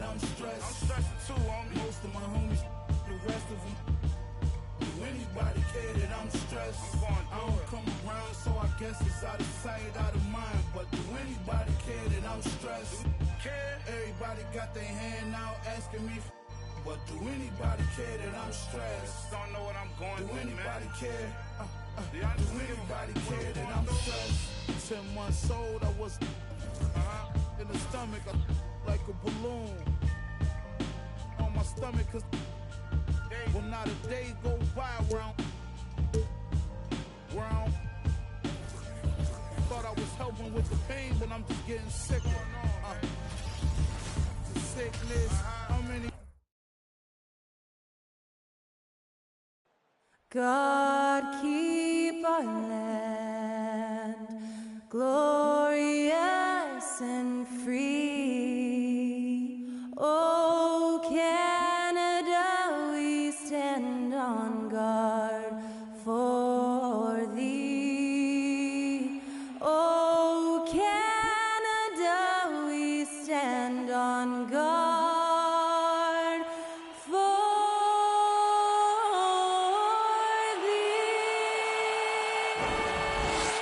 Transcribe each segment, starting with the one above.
I'm stressed. I'm stressed too, homie. Most of my homies, the rest of them. Do anybody care that I'm stressed? I don't come around, so I guess it's out of sight, out of mind. But do anybody care that I'm stressed? Everybody got their hand out asking me. But do anybody care that I'm stressed? Don't know what I'm going through. Do anybody care? Do anybody care that I'm stressed? 10 months old, I was in the stomach, like a balloon. On my stomach, cause well, not a day go by where I'm thought I was helping with the pain, but I'm just getting sicker. The sickness, how many? God keep our land glorious and free. Oh, Canada, we stand on guard for thee. Oh, Canada, we stand on guard for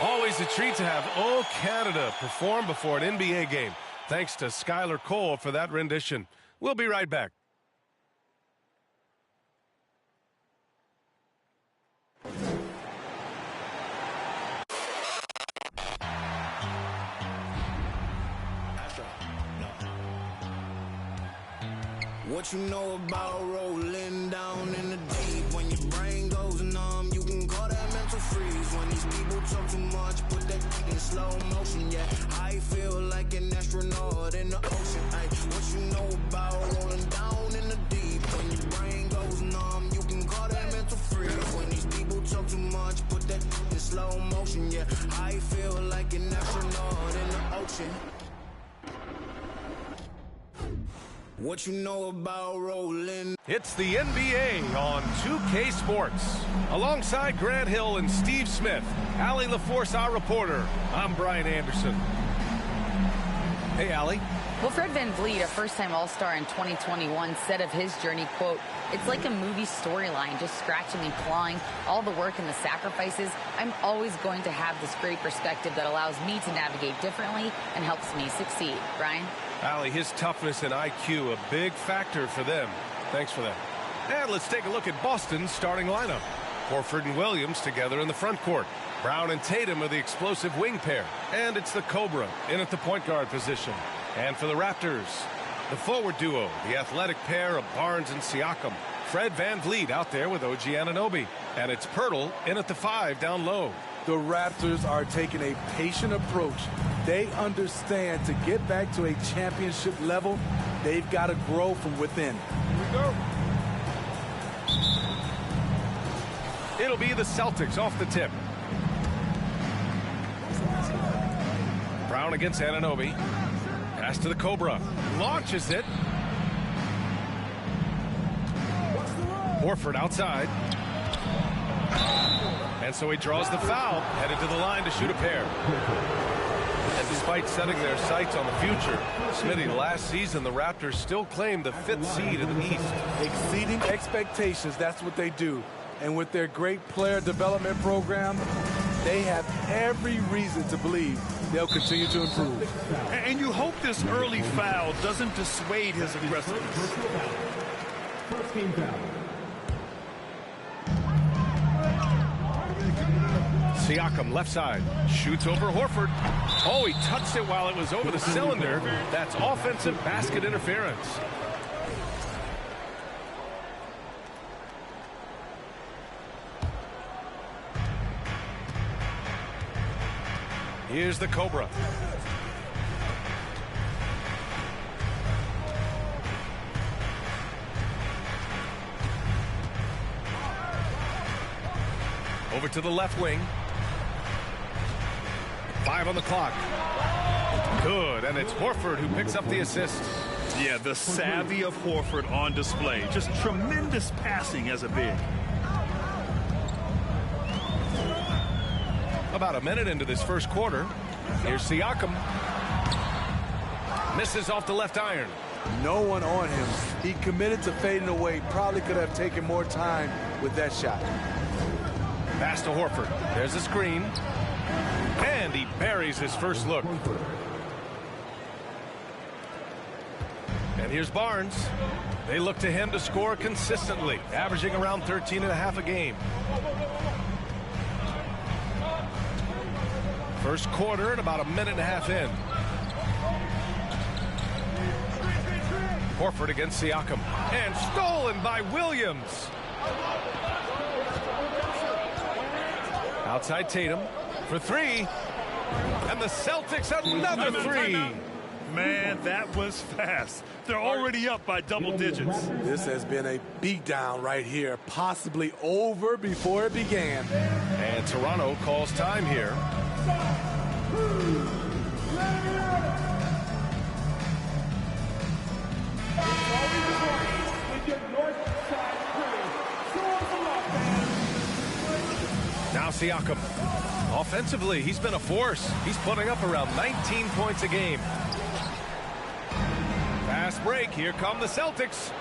Always a treat to have Oh Canada perform before an NBA game. Thanks to Skylar Cole for that rendition. We'll be right back. What you know about rolling down in the deep? When your brain goes numb, you can call that mental freeze. When these people talk too much, put that in slow motion. Yeah, I feel like an astronaut in the ocean. Ay, what you know about rolling down in the deep? When your brain goes numb, you can call that mental freeze. When these people talk too much, put that in slow motion. Yeah, I feel like an astronaut in the ocean. What you know about rolling? It's the NBA on 2K Sports. Alongside Grant Hill and Steve Smith, Allie LaForce, our reporter. I'm Brian Anderson. Hey, Allie. Well, Fred VanVleet, a first-time All-Star in 2021, said of his journey, quote, "It's like a movie storyline, just scratching and clawing, all the work and the sacrifices. I'm always going to have this great perspective that allows me to navigate differently and helps me succeed." Brian? Allie, his toughness and IQ, a big factor for them. Thanks for that. And let's take a look at Boston's starting lineup. Horford and Williams together in the front court. Brown and Tatum are the explosive wing pair. And it's the Cobra in at the point guard position. And for the Raptors, the forward duo, the athletic pair of Barnes and Siakam. Fred VanVleet out there with OG Anunoby. And it's Pirtle in at the 5 down low. The Raptors are taking a patient approach. They understand to get back to a championship level, they've got to grow from within. Here we go. It'll be the Celtics off the tip. Brown against Anunoby. Pass to the Cobra. Launches it. Horford outside. And so he draws the foul, headed to the line to shoot a pair. And despite setting their sights on the future, Smithy, last season the Raptors still claimed the 5th seed in the East. Exceeding expectations, that's what they do. And with their great player development program, they have every reason to believe they'll continue to improve. And you hope this early foul doesn't dissuade his aggressiveness. First game foul. Siakam left side, shoots over Horford. Oh, he touched it while it was over the cylinder. That's offensive basket interference. Here's the Cobra. Over to the left wing. 5 on the clock. Good, and it's Horford who picks up the assist. Yeah, the savvy of Horford on display. Just tremendous passing as a big. About a minute into this first quarter. Here's Siakam. Misses off the left iron. No one on him. He committed to fading away. Probably could have taken more time with that shot. Pass to Horford. There's a screen. And he buries his first look. And here's Barnes. They look to him to score consistently, averaging around 13.5 a game. First quarter and about a minute and a half in. Horford against Siakam. And stolen by Williams. Outside Tatum for three. And the Celtics another three. Man, that was fast. They're already up by double digits. This has been a beatdown right here, possibly over before it began. And Toronto calls time here. Now Siakam. Offensively, he's been a force. He's putting up around 19 points a game. Fast break. Here come the Celtics.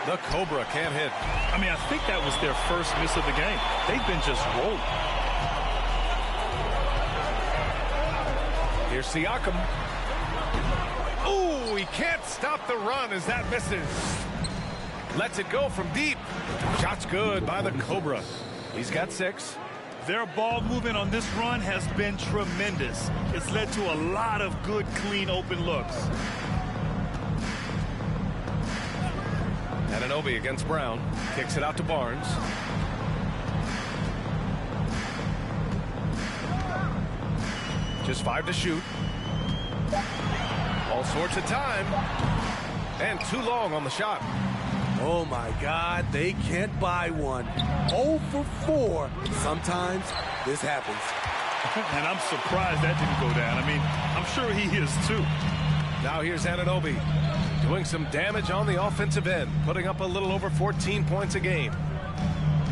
The Cobra can't hit. I mean, I think that was their first miss of the game. They've been just rolling. Here's Siakam. Ooh, he can't stop the run as that misses. Lets it go from deep. Shot's good by the Cobra. He's got 6. Their ball movement on this run has been tremendous. It's led to a lot of good, clean, open looks. Anunoby against Brown. Kicks it out to Barnes. Just 5 to shoot. All sorts of time. And too long on the shot. Oh, my God. They can't buy one. 0 for 4. Sometimes this happens. And I'm surprised that didn't go down. I mean, I'm sure he is, too. Now here's Anunoby. Doing some damage on the offensive end. Putting up a little over 14 points a game.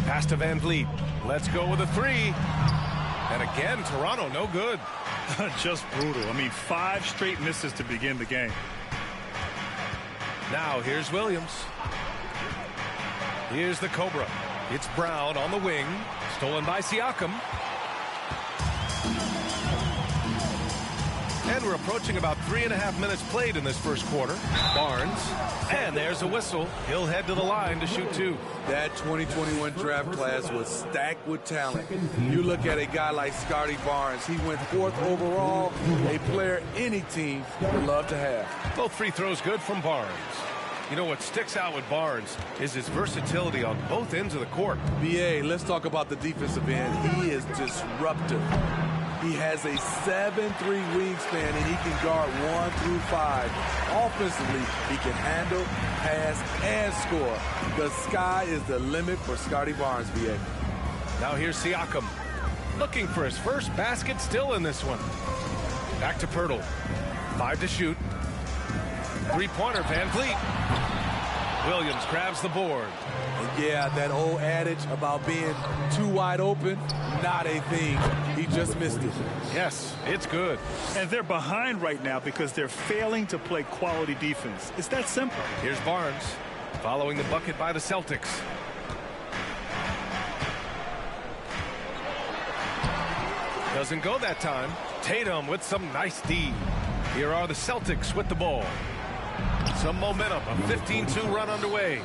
Pass to Van Vliet. Let's go with a 3. And again, Toronto, no good. Just brutal. I mean, 5 straight misses to begin the game. Now here's Williams. Here's the Cobra. It's Brown on the wing. Stolen by Siakam. And we're approaching about 3.5 minutes played in this first quarter. Barnes. And there's a whistle. He'll head to the line to shoot 2. That 2021 draft class was stacked with talent. You look at a guy like Scotty Barnes. He went 4th overall. A player any team would love to have. Both free throws good from Barnes. You know what sticks out with Barnes is his versatility on both ends of the court. BA, let's talk about the defensive end. He is disruptive. He has a 7'3" wingspan, and he can guard 1 through 5. Offensively, he can handle, pass, and score. The sky is the limit for Scotty Barnes, BA. Now here's Siakam. Looking for his first basket still in this one. Back to Pirtle. 5 to shoot. 3-pointer, Van Vliet. Williams grabs the board. And yeah, that old adage about being too wide open, not a thing. He just missed it. Yes, it's good. And they're behind right now because they're failing to play quality defense. It's that simple. Here's Barnes following the bucket by the Celtics. Doesn't go that time. Tatum with some nice D. Here are the Celtics with the ball. Some momentum, a 15-2 run underway.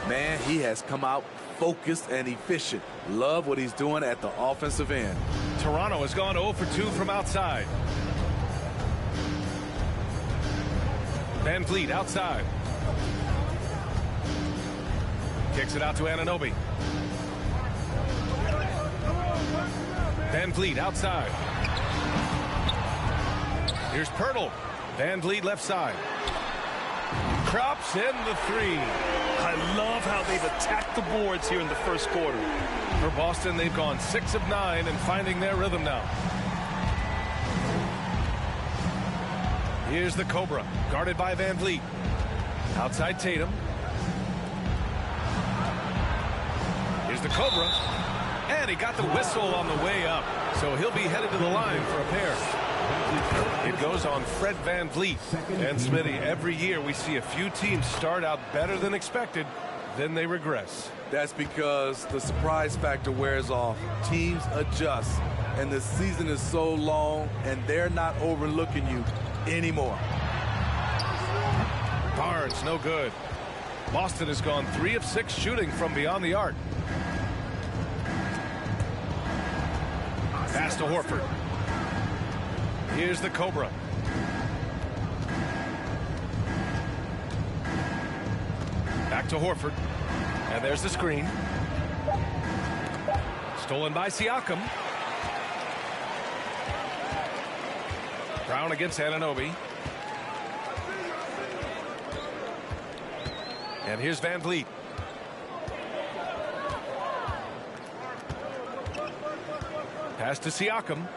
Man, he has come out focused and efficient. Love what he's doing at the offensive end. Toronto has gone 0 for 2 from outside. Van Vliet outside. Kicks it out to Anunoby. Van Vliet outside. Here's Pirtle. Van Vliet left side. Drops in the 3. I love how they've attacked the boards here in the first quarter. For Boston, they've gone 6 of 9 and finding their rhythm now. Here's the Cobra, guarded by Van Vliet. Outside Tatum. Here's the Cobra. And he got the whistle on the way up. So he'll be headed to the line for a pair. It goes on Fred VanVleet. And Smitty, every year we see a few teams start out better than expected, then they regress. That's because the surprise factor wears off. Teams adjust, and the season is so long, and they're not overlooking you anymore. Barnes, no good. Boston has gone 3 of 6 shooting from beyond the arc. Pass to Horford. Here's the Cobra. Back to Horford. And there's the screen. Stolen by Siakam. Brown against Anunoby. And here's VanVleet. Pass to Siakam.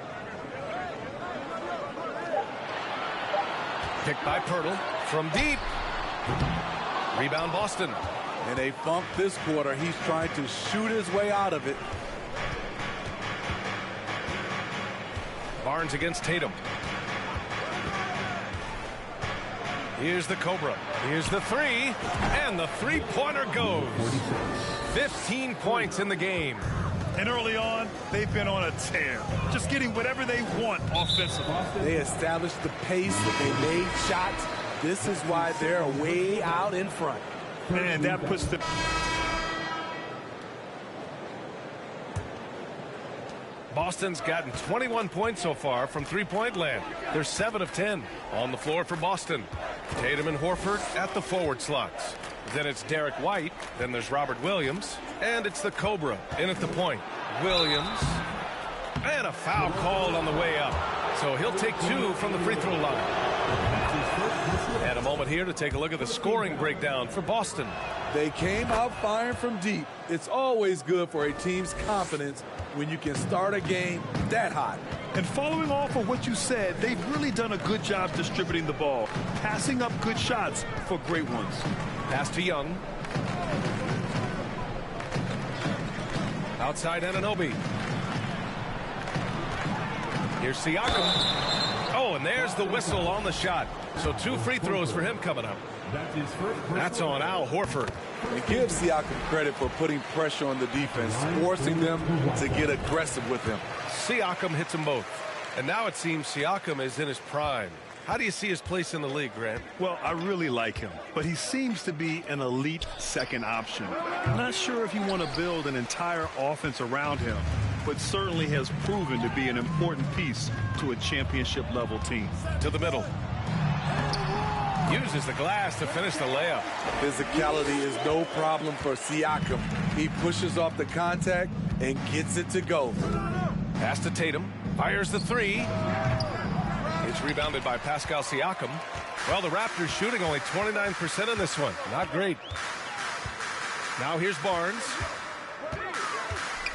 Picked by Pirtle from deep. Rebound Boston. And they funk this quarter. He's trying to shoot his way out of it. Barnes against Tatum. Here's the Cobra. Here's the three. And the three-pointer goes. 15 points in the game. And early on, they've been on a tear. Just getting whatever they want offensively. They established the pace. They made shots. This is why they're way out in front. And that puts the... Boston's gotten 21 points so far from three-point land. They're 7 of 10 on the floor for Boston. Tatum and Horford at the forward slots. Then it's Derek White. Then there's Robert Williams. And it's the Cobra in at the point. Williams. And a foul called on the way up. So he'll take 2 from the free throw line. And a moment here to take a look at the scoring breakdown for Boston. They came out firing from deep. It's always good for a team's confidence when you can start a game that hot. And following off of what you said, they've really done a good job distributing the ball, passing up good shots for great ones. Pass to Young. Outside Anunoby. Here's Siakam. Oh, and there's the whistle on the shot. So 2 free throws for him coming up. That's on Al Horford. And give Siakam credit for putting pressure on the defense, forcing them to get aggressive with him. Siakam hits them both. And now it seems Siakam is in his prime. How do you see his place in the league, Grant? Well, I really like him, but he seems to be an elite second option. I'm not sure if you want to build an entire offense around him, but certainly has proven to be an important piece to a championship level team. To the middle. Uses the glass to finish the layup. Physicality is no problem for Siakam. He pushes off the contact and gets it to go. Pass to Tatum. Fires the 3. It's rebounded by Pascal Siakam. Well, the Raptors shooting only 29% in this one. Not great. Now here's Barnes.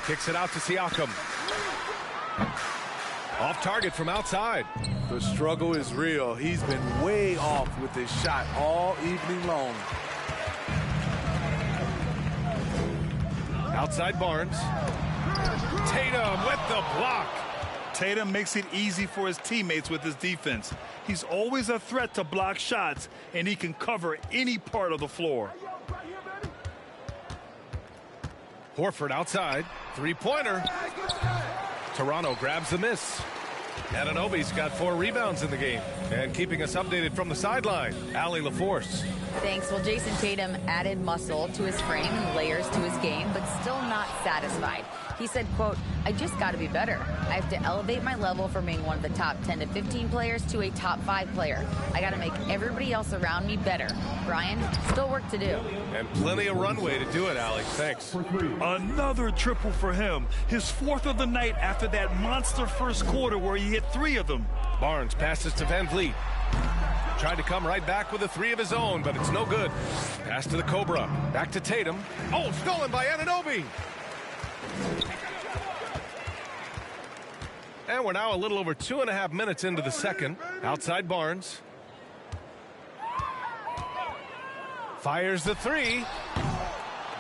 Kicks it out to Siakam. Off target from outside. The struggle is real. He's been way off with his shot all evening long. Outside Barnes. Tatum with the block. Tatum makes it easy for his teammates with his defense. He's always a threat to block shots, and he can cover any part of the floor. Horford outside. Three-pointer. Toronto grabs the miss. Anunoby's got 4 rebounds in the game. And keeping us updated from the sideline, Allie LaForce. Thanks. Well, Jason Tatum added muscle to his frame and layers to his game, but still not satisfied. He said, quote, I just got to be better. I have to elevate my level from being one of the top 10 to 15 players to a top 5 player. I got to make everybody else around me better. Brian, still work to do. And plenty of runway to do it, Allie. Thanks. Another triple for him. His 4th of the night after that monster first quarter where he hit 3 of them. Barnes passes to VanVleet. Tried to come right back with a 3 of his own, but it's no good. Pass to the Cobra. Back to Tatum. Oh, stolen by Anunoby. And we're now a little over 2.5 minutes into the second. Outside Barnes. Fires the 3.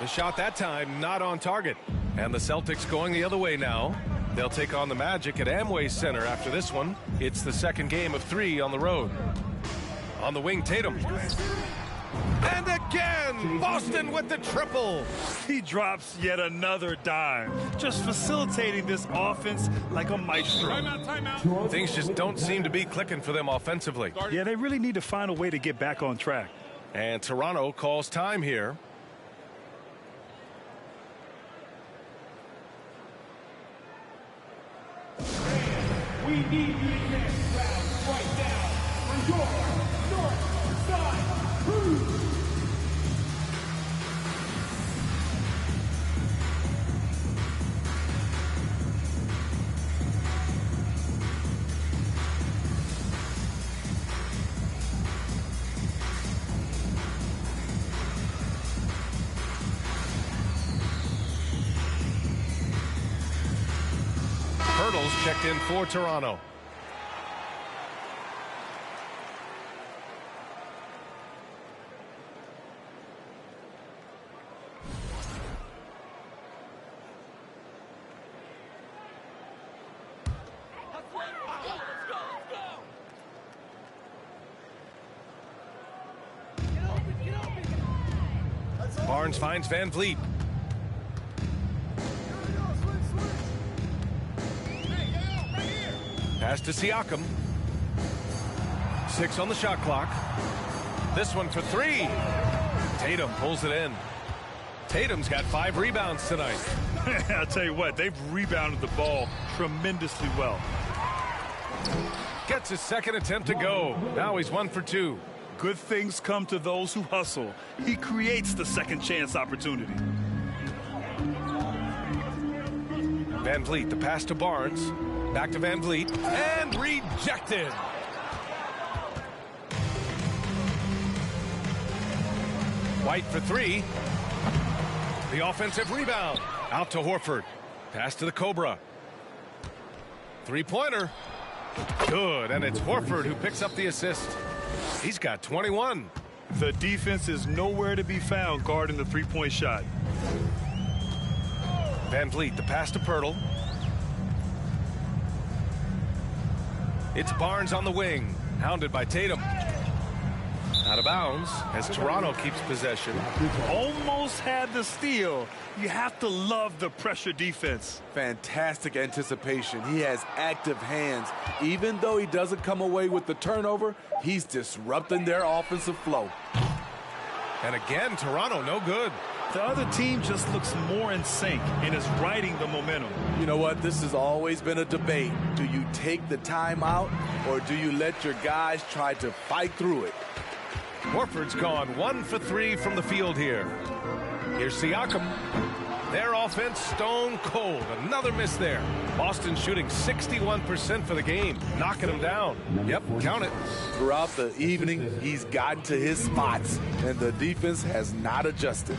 The shot that time not on target. And the Celtics going the other way now. They'll take on the Magic at Amway Center after this one. It's the second game of 3 on the road. On the wing, Tatum. And again, Boston with the triple. He drops yet another dime, just facilitating this offense like a maestro. Timeout. Things just don't seem to be clicking for them offensively. Yeah, they really need to find a way to get back on track. And Toronto calls time here. We need the advanced crowd right now for your North Side Crew. Hurdles checked in for Toronto. Barnes finds Van Vliet. Pass to Siakam. 6 on the shot clock. This one for 3. Tatum pulls it in. Tatum's got 5 rebounds tonight. I'll tell you what, they've rebounded the ball tremendously well. Gets his second attempt to go. Now he's 1 for 2. Good things come to those who hustle. He creates the second chance opportunity. Van Vliet, the pass to Barnes. Back to Van Vliet, and rejected. White for 3. The offensive rebound. Out to Horford. Pass to the Cobra. 3-pointer. Good, and it's Horford who picks up the assist. He's got 21. The defense is nowhere to be found guarding the three-point shot. Van Vliet, the pass to Pirtle. It's Barnes on the wing, hounded by Tatum. Out of bounds as Toronto keeps possession. Almost had the steal. You have to love the pressure defense. Fantastic anticipation. He has active hands. Even though he doesn't come away with the turnover, he's disrupting their offensive flow. And again, Toronto no good. The other team just looks more in sync and is riding the momentum. You know what? This has always been a debate. Do you take the timeout or do you let your guys try to fight through it? Horford's gone 1 for 3 from the field here. Here's Siakam. Their offense stone cold. Another miss there. Boston shooting 61% for the game, knocking them down. Yep, count it. Throughout the evening, he's gotten to his spots, and the defense has not adjusted.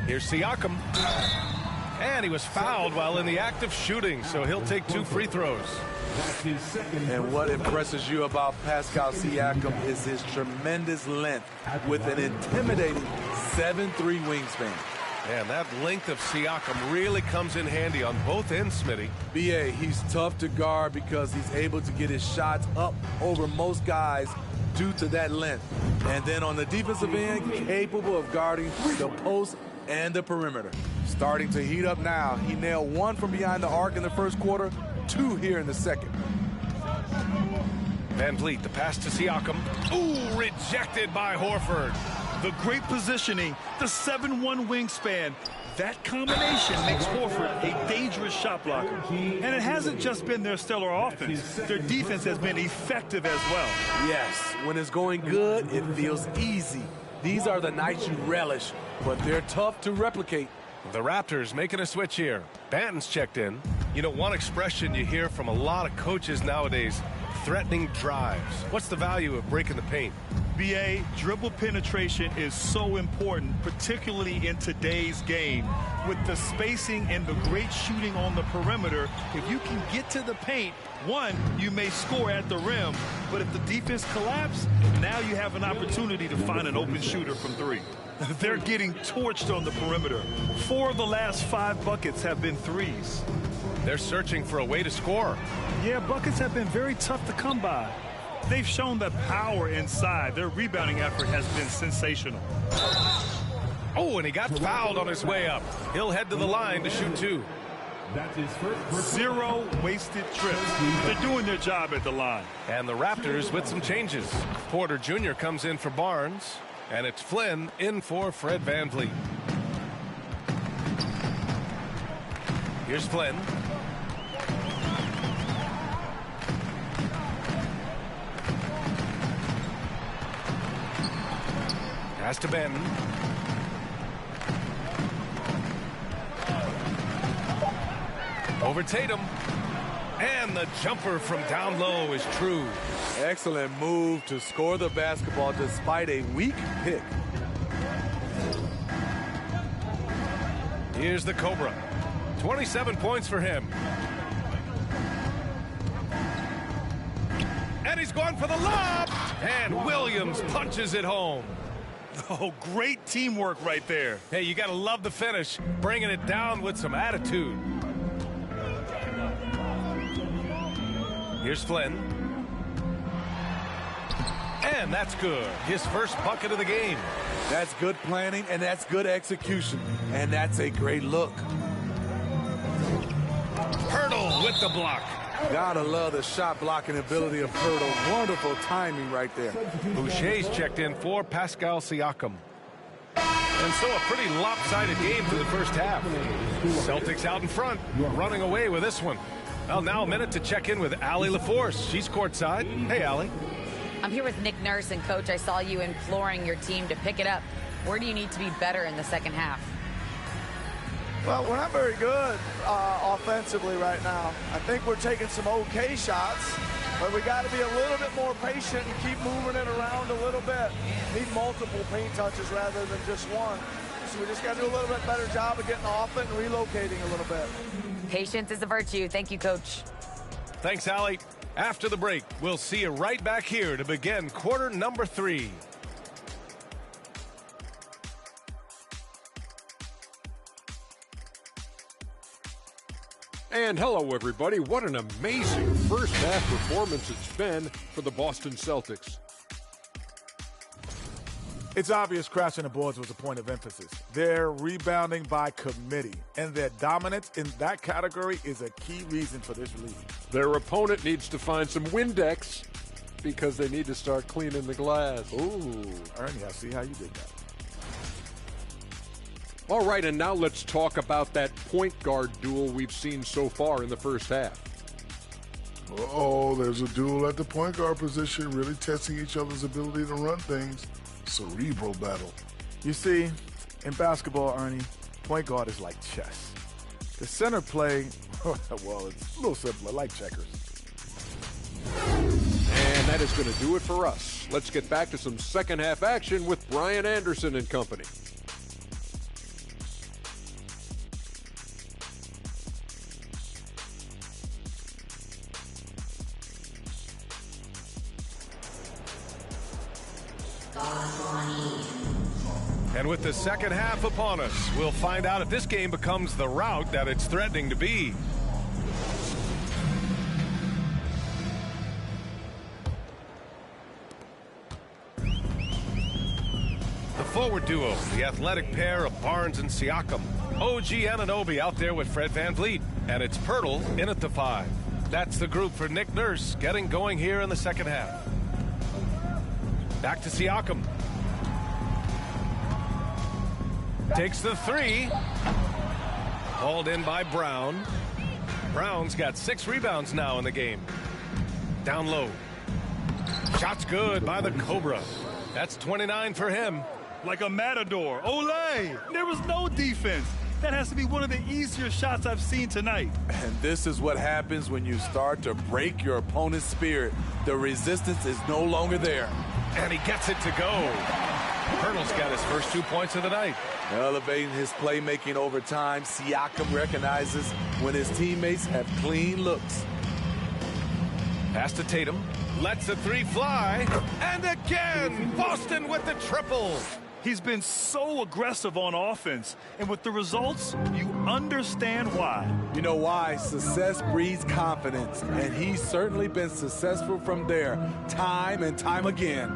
Here's Siakam. And he was fouled while in the act of shooting, so he'll take 2 free throws. And what impresses you about Pascal Siakam is his tremendous length with an intimidating 7'3" wingspan. Man, that length of Siakam really comes in handy on both ends, Smitty. BA, he's tough to guard because he's able to get his shots up over most guys due to that length. And then on the defensive end, capable of guarding the post and the perimeter. Starting to heat up now. He nailed 1 from behind the arc in the first quarter, 2 here in the second. Van Vliet, the pass to Siakam. Ooh, rejected by Horford. The great positioning, the 7'1" wingspan. That combination makes Horford a dangerous shot blocker. And it hasn't just been their stellar offense. Their defense has been effective as well. Yes, when it's going good, it feels easy. These are the nights you relish, but they're tough to replicate. The Raptors making a switch here. Banton's checked in. You know, one expression you hear from a lot of coaches nowadays, threatening drives. What's the value of breaking the paint? BA, dribble penetration is so important, particularly in today's game. With the spacing and the great shooting on the perimeter, if you can get to the paint, one, you may score at the rim, but if the defense collapses, now you have an opportunity to find an open shooter from three. They're getting torched on the perimeter. 4 of the last 5 buckets have been threes. They're searching for a way to score. Yeah, buckets have been very tough to come by. They've shown the power inside. Their rebounding effort has been sensational. Oh, and he got fouled on his way up. He'll head to the line to shoot 2. That's his first. 0 wasted trips. They're doing their job at the line. And the Raptors with some changes. Porter Jr. comes in for Barnes, and it's Flynn in for Fred VanVleet. Here's Flynn. Pass to Ben. Over Tatum. And the jumper from down low is true. Excellent move to score the basketball despite a weak pick. Here's the Cobra. 27 points for him. And he's going for the lob. And Williams punches it home. Oh, great teamwork right there. Hey, you got to love the finish. Bringing it down with some attitude. Here's Flynn. And that's good. His first bucket of the game. That's good planning, and that's good execution. And that's a great look. Hurdle with the block. Gotta love the shot blocking ability of Hurdle. Wonderful timing right there. Boucher's checked in for Pascal Siakam. And so a pretty lopsided game for the first half. Celtics out in front, running away with this one. Well, now a minute to check in with Allie LaForce. She's courtside. Hey, Allie. I'm here with Nick Nurse, and Coach, I saw you imploring your team to pick it up. Where do you need to be better in the second half? Well, we're not very good offensively right now. I think we're taking some okay shots, but we got to be a little bit more patient and keep moving it around a little bit. Need multiple paint touches rather than just one. So we just got to do a little bit better job of getting off it and relocating a little bit. Patience is a virtue. Thank you, Coach. Thanks, Allie. After the break, we'll see you right back here to begin quarter number 3. And hello, everybody. What an amazing first half performance it's been for the Boston Celtics. It's obvious crashing the boards was a point of emphasis. They're rebounding by committee, and their dominance in that category is a key reason for this lead. Their opponent needs to find some Windex because they need to start cleaning the glass. Ooh, Ernie, I see how you did that. All right, and now let's talk about that point guard duel we've seen so far in the first half. Uh-oh, there's a duel at the point guard position, really testing each other's ability to run things. Cerebral battle. You see, in basketball, Ernie, point guard is like chess. The center play, well, it's a little simpler, like checkers. And that is going to do it for us. Let's get back to some second half action with Brian Anderson and company. And with the second half upon us, we'll find out if this game becomes the rout that it's threatening to be. The forward duo, the athletic pair of Barnes and Siakam. OG Anunoby out there with Fred VanVleet. And it's Pirtle in at the 5. That's the group for Nick Nurse getting going here in the second half. Back to Siakam. Takes the 3. Hauled in by Brown. Brown's got 6 rebounds now in the game. Down low. Shot's good by the Cobra. That's 29 for him. Like a matador. Olay! There was no defense. That has to be one of the easier shots I've seen tonight. And this is what happens when you start to break your opponent's spirit. The resistance is no longer there. And he gets it to go. Hurdle's got his first 2 points of the night. Elevating his playmaking over time, Siakam recognizes when his teammates have clean looks. Pass to Tatum. Lets a three fly. And again, Boston with the triple. He's been so aggressive on offense, and with the results, you understand why. You know why? Success breeds confidence, and he's certainly been successful from there, time and time again.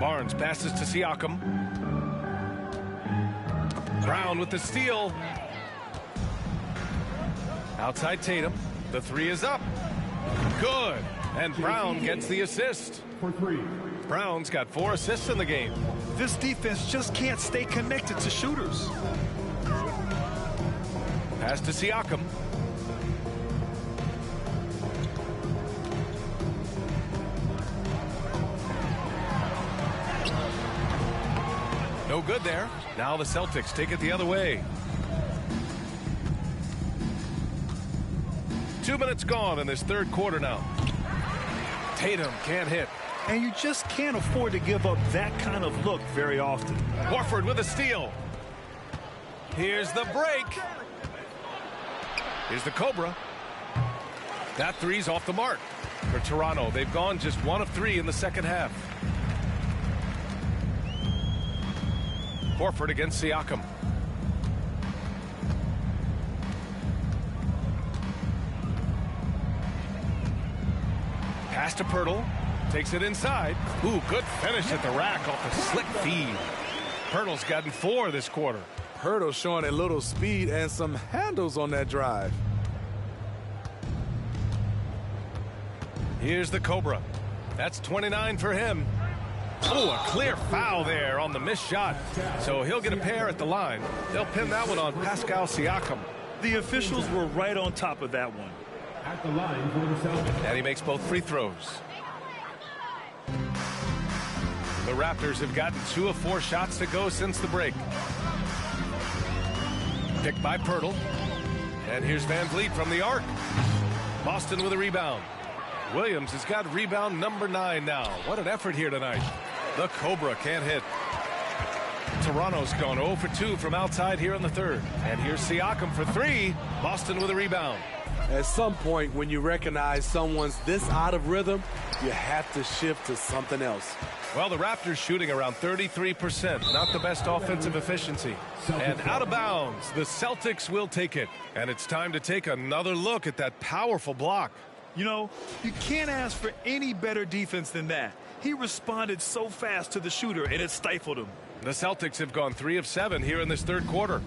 Barnes passes to Siakam. Brown with the steal. Outside Tatum. The three is up. Good. And Brown gets the assist. For three. Brown's got 4 assists in the game. This defense just can't stay connected to shooters. Pass to Siakam. No good there. Now the Celtics take it the other way. 2 minutes gone in this third quarter now. Tatum can't hit. And you just can't afford to give up that kind of look very often. Horford with a steal. Here's the break. Here's the Cobra. That three's off the mark for Toronto. They've gone just 1 of 3 in the second half. Horford against Siakam. Pass to Pirtle. Takes it inside. Ooh, good finish at the rack off a slick feed. Pirtle's gotten 4 this quarter. Pirtle showing a little speed and some handles on that drive. Here's the Cobra. That's 29 for him. Oh, a clear foul there on the missed shot. So he'll get a pair at the line. They'll pin that one on Pascal Siakam. The officials were right on top of that one. At the line for the Celtics. And he makes both free throws. The Raptors have gotten 2 of 4 shots to go since the break. Picked by Pirtle. And here's Van Vliet from the arc. Boston with a rebound. Williams has got rebound number 9 now. What an effort here tonight. The Cobra can't hit. Toronto's gone 0 for 2 from outside here in the third. And here's Siakam for 3. Boston with a rebound. At some point, when you recognize someone's this out of rhythm, you have to shift to something else. Well, the Raptors shooting around 33%. Not the best offensive efficiency. And out of bounds, the Celtics will take it. And it's time to take another look at that powerful block. You know, you can't ask for any better defense than that. He responded so fast to the shooter, and it stifled him. The Celtics have gone 3 of 7 here in this third quarter.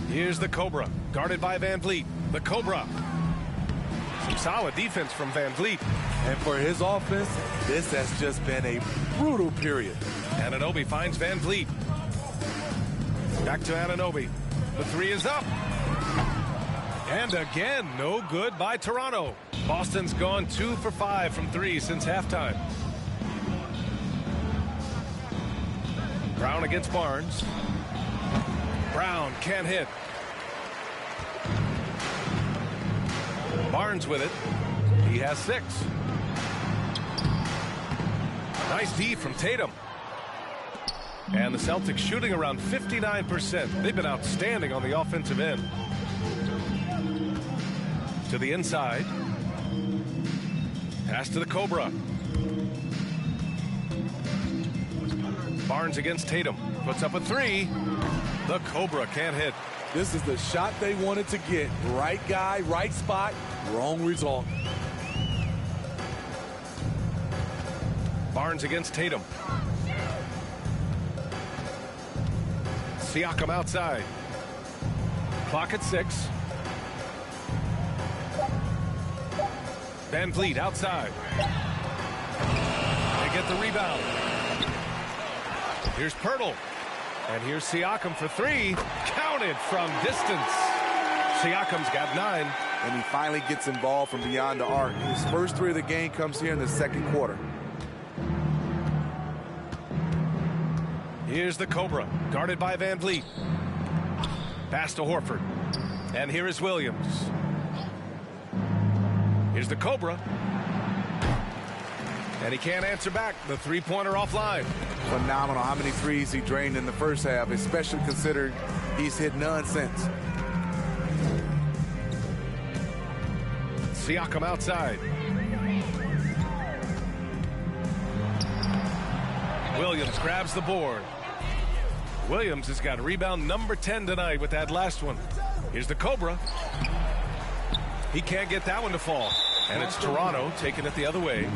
Here's the Cobra, guarded by Van Vliet. The Cobra. Some solid defense from Van Vliet. And for his offense, this has just been a brutal period. Anunoby finds Van Vliet. Back to Anunoby. The three is up. And again, no good by Toronto. Boston's gone 2 for 5 from 3 since halftime. Brown against Barnes. Brown can't hit. Barnes with it. He has 6. Nice D from Tatum. And the Celtics shooting around 59%. They've been outstanding on the offensive end. To the inside. Pass to the Cobra. Barnes against Tatum. Puts up a 3. The Cobra can't hit. This is the shot they wanted to get. Right guy, right spot, wrong result. Barnes against Tatum. Siakam outside. Clock at 6. Van Vliet outside. They get the rebound. Here's Pirtle. And here's Siakam for 3. Counted from distance. Siakam's got 9. And he finally gets involved from beyond the arc. His first 3 of the game comes here in the second quarter. Here's the Cobra, guarded by Van Vliet. Pass to Horford. And here is Williams. Here's the Cobra. And he can't answer back. The three-pointer offline. Phenomenal how many threes he drained in the first half, especially considering he's hit none since. Siakam outside. Williams grabs the board. Williams has got rebound number 10 tonight with that last one. Here's the Cobra. He can't get that one to fall. And it's Toronto taking it the other way.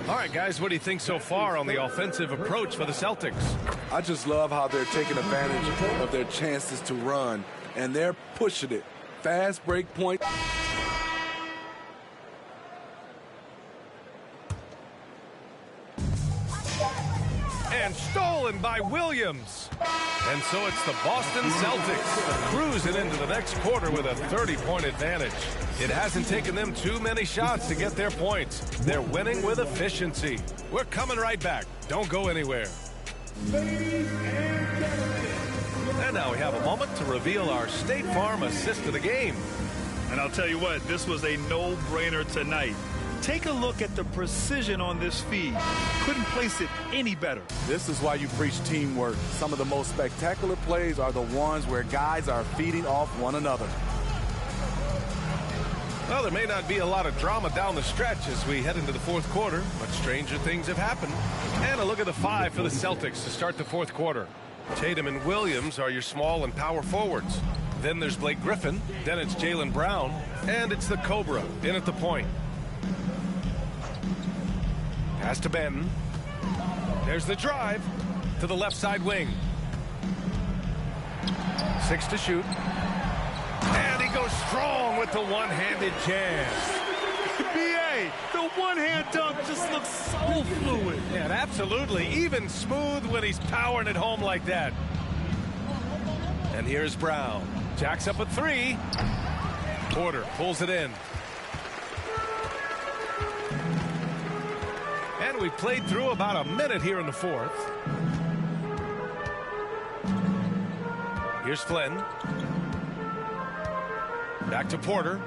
All right, guys, what do you think so far on the offensive approach for the Celtics? I just love how they're taking advantage of their chances to run, and they're pushing it. Fast break point. And stolen by Williams. And so it's the Boston Celtics cruising into the next quarter with a 30-point advantage. It hasn't taken them too many shots to get their points. They're winning with efficiency. We're coming right back. Don't go anywhere. Ladies and gentlemen. And now we have a moment to reveal our State Farm assist of the game. And I'll tell you what, this was a no-brainer tonight. Take a look at the precision on this feed. Couldn't place it any better. This is why you preach teamwork. Some of the most spectacular plays are the ones where guys are feeding off one another. Well, there may not be a lot of drama down the stretch as we head into the fourth quarter, but stranger things have happened. And a look at the five for the Celtics to start the fourth quarter. Tatum and Williams are your small and power forwards. Then there's Blake Griffin. Then it's Jaylen Brown. And it's the Cobra in at the point. Pass to Benton. There's the drive to the left side wing. 6 to shoot. And he goes strong with the one-handed jam. BA, the one-hand dunk just looks so fluid. And absolutely, even smooth when he's powering it home like that. And here's Brown. Jacks up a three. Porter pulls it in. And we played through about a minute here in the fourth. Here's Flynn. Back to Porter.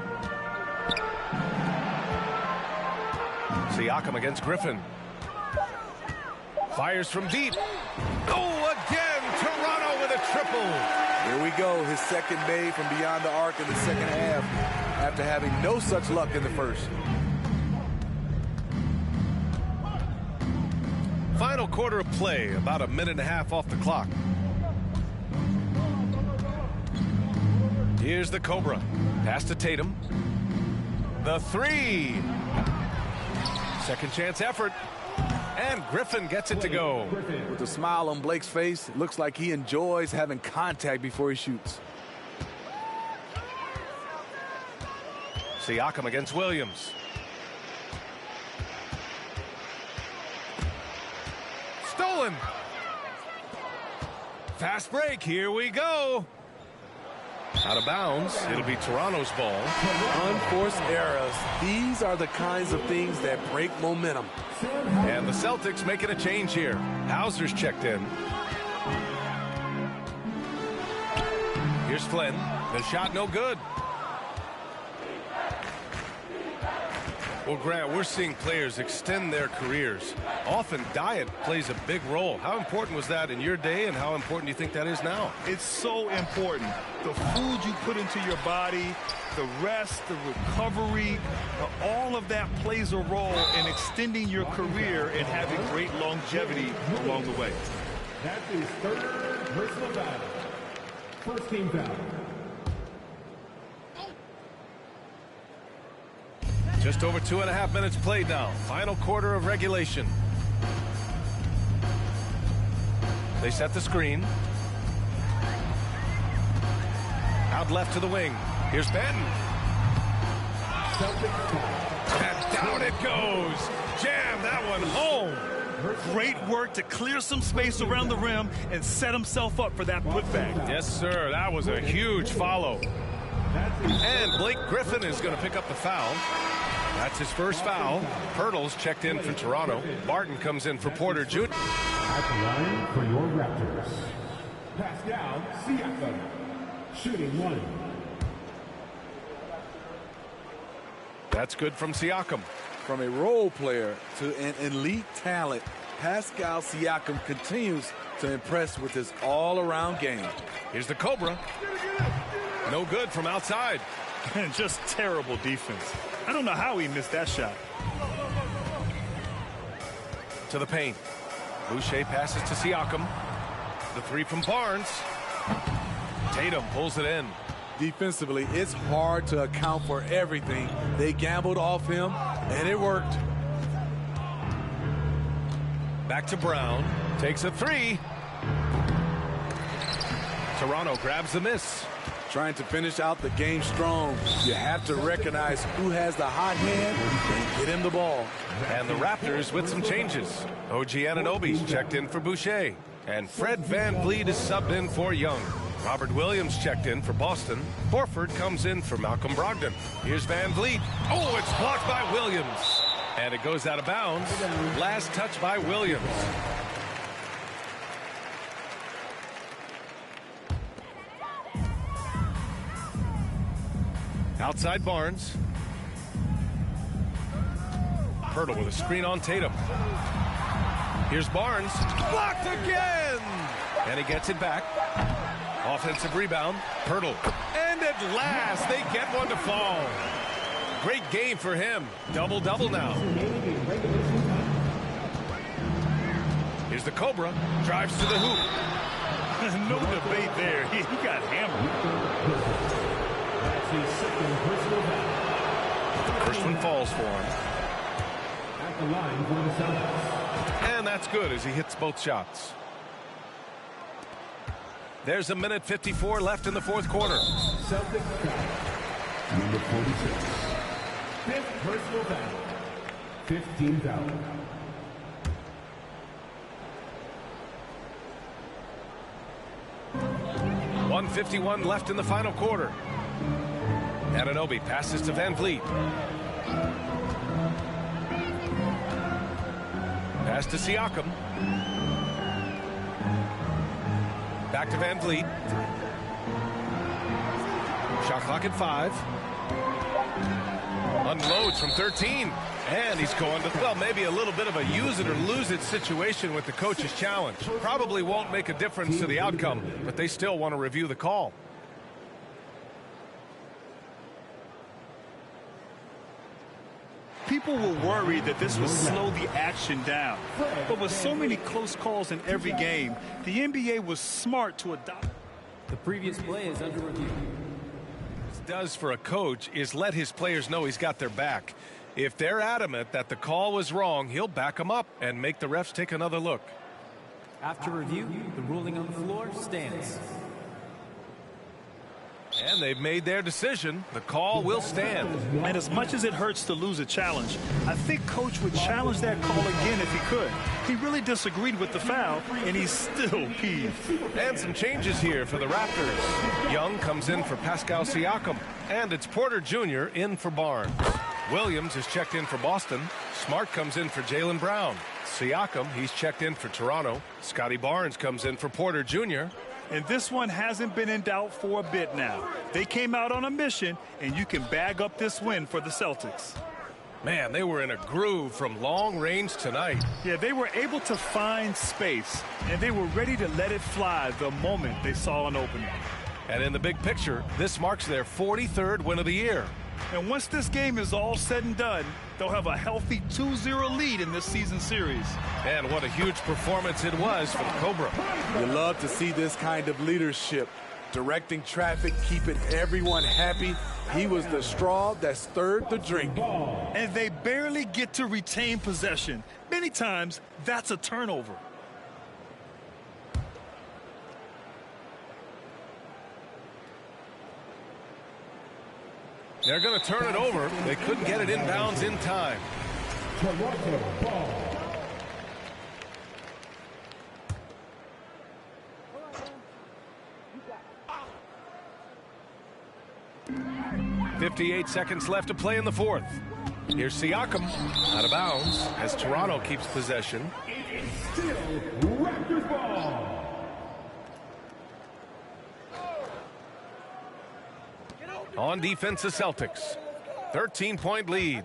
Siakam against Griffin. Fires from deep. Oh, again, Toronto with a triple. Here we go, his second made from beyond the arc in the second half after having no such luck in the first. Final quarter of play, about a minute and a half off the clock. Here's the Cobra. Pass to Tatum. The three. Second chance effort. And Griffin gets it to go. With a smile on Blake's face, it looks like he enjoys having contact before he shoots. Siakam against Williams. Stolen. Fast break. Here we go. Out of bounds. It'll be Toronto's ball. Unforced errors. These are the kinds of things that break momentum. And the Celtics making a change here. Hauser's checked in. Here's Flynn. The shot no good. Well, Grant, we're seeing players extend their careers. Often diet plays a big role. How important was that in your day, and how important do you think that is now? It's so important. The food you put into your body, the rest, the recovery, all of that plays a role in extending your career and having great longevity along the way. That's his third personal foul. First team foul. Just over 2.5 minutes played now. Final quarter of regulation. They set the screen. Out left to the wing. Here's Benton. And down it goes. Jam that one home. Great work to clear some space around the rim and set himself up for that putback. Yes, sir. That was a huge follow. And Blake Griffin is going to pick up the foul. That's his first foul. Pirtle's checked in for Toronto. Barton comes in for Porter Jr. At the line for your Raptors, Pascal Siakam, shooting 1. That's good from Siakam. From a role player to an elite talent, Pascal Siakam continues to impress with his all-around game. Here's the Cobra. No good from outside. Just terrible defense. I don't know how he missed that shot. To the paint. Boucher passes to Siakam. The three from Barnes. Tatum pulls it in. Defensively, it's hard to account for everything. They gambled off him, and it worked. Back to Brown. Takes a three. Toronto grabs the miss. Trying to finish out the game strong. You have to recognize who has the hot hand and get him the ball. And the Raptors with some changes. OG Anunoby's checked in for Boucher. And Fred VanVleet is subbed in for Young. Robert Williams checked in for Boston. Horford comes in for Malcolm Brogdon. Here's VanVleet. Oh, it's blocked by Williams. And it goes out of bounds. Last touch by Williams. Outside Barnes. Pirtle with a screen on Tatum. Here's Barnes. Blocked again! And he gets it back. Offensive rebound. Pirtle. And at last, they get one to fall. Great game for him. Double-double now. Here's the Cobra. Drives to the hoop. No debate there. He got hammered. The first one falls for him. At the line for the Celtics. And that's good as he hits both shots. There's 1:54 left in the fourth quarter. Celtics foul. Number 46. Fifth personal foul. 15 foul. .151 left in the final quarter. Anunoby passes to VanVleet. Pass to Siakam. Back to VanVleet. Shot clock at 5. Unloads from 13. And he's going to, well, maybe a little bit of a use it or lose it situation with the coach's challenge. Probably won't make a difference to the outcome, but they still want to review the call. People were worried that this would slow the action down. But with so many close calls in every game, the NBA was smart to adopt. The previous play is under review. What this does for a coach is let his players know he's got their back. If they're adamant that the call was wrong, he'll back them up and make the refs take another look. After review, the ruling on the floor stands. And they've made their decision. The call will stand. And as much as it hurts to lose a challenge, I think Coach would challenge that call again if he could. He really disagreed with the foul, and he's still peeved. And some changes here for the Raptors. Young comes in for Pascal Siakam. And it's Porter Jr. in for Barnes. Williams is checked in for Boston. Smart comes in for Jaylen Brown. Siakam, he's checked in for Toronto. Scotty Barnes comes in for Porter Jr. And this one hasn't been in doubt for a bit now. They came out on a mission, and you can bag up this win for the Celtics. Man, they were in a groove from long range tonight. Yeah, they were able to find space, and they were ready to let it fly the moment they saw an opening. And in the big picture, this marks their 43rd win of the year. And once this game is all said and done, they'll have a healthy 2-0 lead in this season series. And what a huge performance it was for the Cobra. You love to see this kind of leadership, directing traffic, keeping everyone happy. He was the straw that stirred the drink. And they barely get to retain possession. Many times, that's a turnover. They're going to turn it over. They couldn't get it inbounds in time. Toronto ball. .58 seconds left to play in the fourth. Here's Siakam out of bounds as Toronto keeps possession. It's still Raptors ball. On defense, the Celtics. 13-point lead.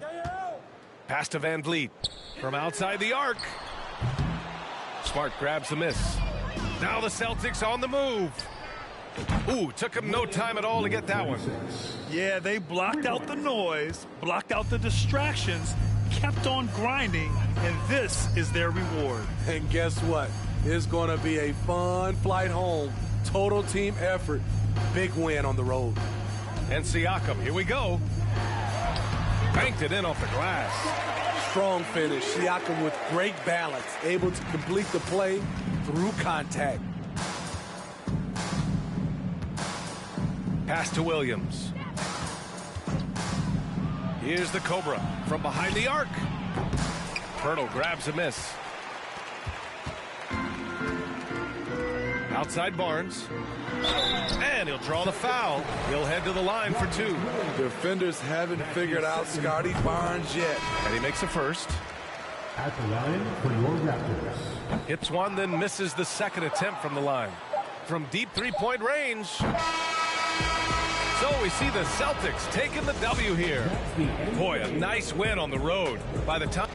Pass to Van Vliet from outside the arc. Smart grabs the miss. Now the Celtics on the move. Ooh, took him no time at all to get that one. Yeah, they blocked out the noise, blocked out the distractions, kept on grinding, and this is their reward. And guess what? It's going to be a fun flight home. Total team effort. Big win on the road. And Siakam, here we go. Banked it in off the glass. Strong finish. Siakam with great balance, able to complete the play through contact. Pass to Williams. Here's the Cobra from behind the arc. Pirtle grabs a miss. Outside Barnes. And he'll draw the foul. He'll head to the line for two. Defenders haven't figured out Scotty Barnes yet. And he makes a first. At the line for your Raptors. Hits one, then misses the second attempt from the line. From deep three-point range. So we see the Celtics taking the W here. Boy, a nice win on the road. By the time